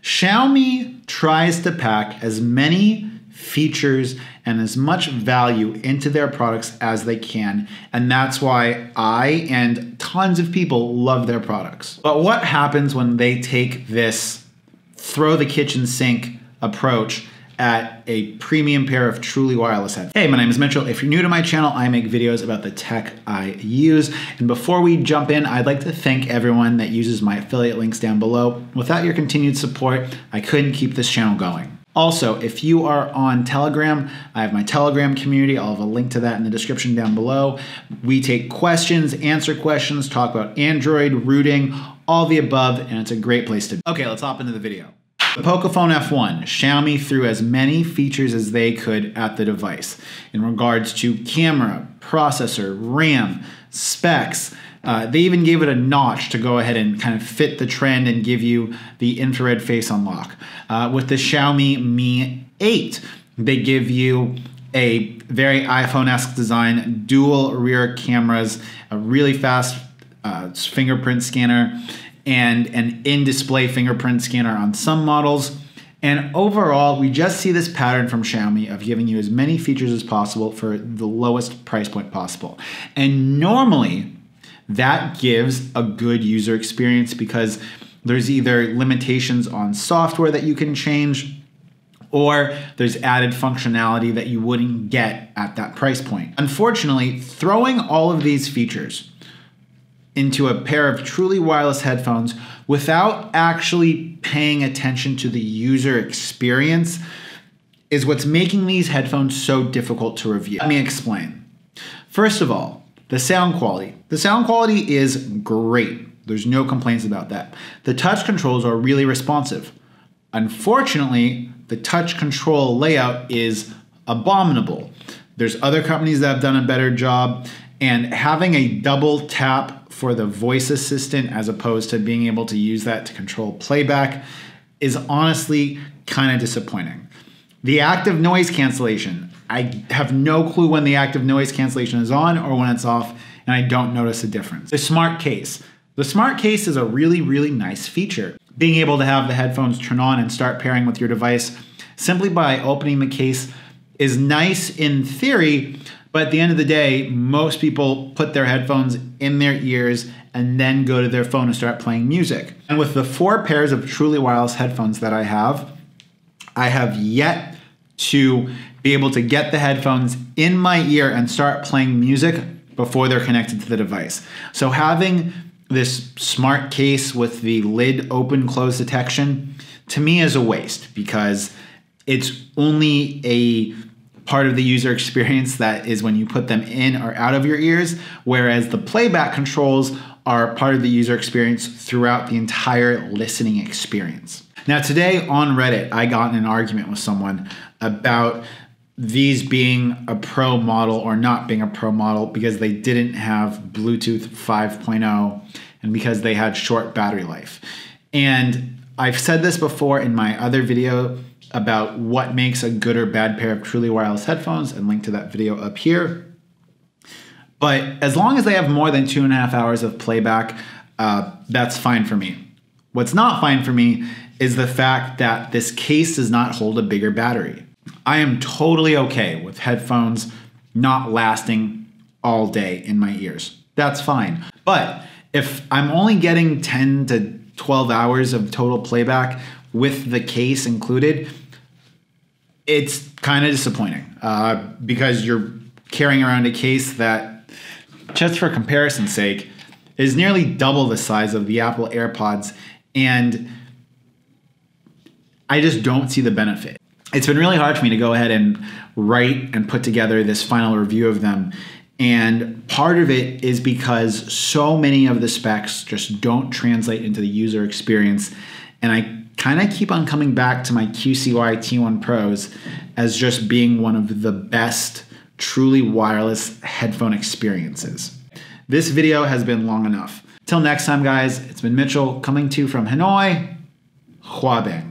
Xiaomi tries to pack as many features and as much value into their products as they can, and that's why I and tons of people love their products. But what happens when they take this throw the kitchen sink approach at a premium pair of truly wireless headphones? Hey, my name is Mitchell. If you're new to my channel, I make videos about the tech I use. And before we jump in, I'd like to thank everyone that uses my affiliate links down below. Without your continued support, I couldn't keep this channel going. Also, if you are on Telegram, I have my Telegram community. I'll have a link to that in the description down below. We take questions, answer questions, talk about Android, rooting, all the above, and it's a great place to be. Okay, let's hop into the video. The Pocophone F1, Xiaomi threw as many features as they could at the device in regards to camera, processor, RAM, specs. They even gave it a notch to go ahead and kind of fit the trend and give you the infrared face unlock. With the Xiaomi Mi 8, they give you a very iPhone-esque design, dual rear cameras, a really fast fingerprint scanner, and an in-display fingerprint scanner on some models. And overall, we just see this pattern from Xiaomi of giving you as many features as possible for the lowest price point possible. And normally, that gives a good user experience because there's either limitations on software that you can change, or there's added functionality that you wouldn't get at that price point. Unfortunately, throwing all of these features into a pair of truly wireless headphones without actually paying attention to the user experience is what's making these headphones so difficult to review. Let me explain. First of all, the sound quality. The sound quality is great. There's no complaints about that. The touch controls are really responsive. Unfortunately, the touch control layout is abominable. There's other companies that have done a better job, and having a double tap for the voice assistant as opposed to being able to use that to control playback is honestly kind of disappointing. The active noise cancellation. I have no clue when the active noise cancellation is on or when it's off, and I don't notice a difference. The smart case. The smart case is a really, really nice feature. Being able to have the headphones turn on and start pairing with your device simply by opening the case is nice in theory, but at the end of the day, most people put their headphones in their ears and then go to their phone and start playing music. And with the 4 pairs of truly wireless headphones that I have yet to be able to get the headphones in my ear and start playing music before they're connected to the device. So having this smart case with the lid open close detection to me is a waste because it's only a part of the user experience that is when you put them in or out of your ears, whereas the playback controls are part of the user experience throughout the entire listening experience. Now today on Reddit, I got in an argument with someone about these being a pro model or not being a pro model because they didn't have Bluetooth 5.0 and because they had short battery life. And I've said this before in my other video about what makes a good or bad pair of truly wireless headphones, and link to that video up here. But as long as they have more than 2.5 hours of playback, that's fine for me. What's not fine for me is the fact that this case does not hold a bigger battery. I am totally okay with headphones not lasting all day in my ears. That's fine. But if I'm only getting 10 to 12 hours of total playback with the case included, it's kind of disappointing because you're carrying around a case that, just for comparison's sake, is nearly double the size of the Apple AirPods, and I just don't see the benefit. It's been really hard for me to go ahead and write and put together this final review of them, and part of it is because so many of the specs just don't translate into the user experience, and I kind of keep on coming back to my QCY T1 Pros as just being one of the best truly wireless headphone experiences. This video has been long enough. Till next time, guys, it's been Mitchell coming to you from Hanoi, Hua Bing.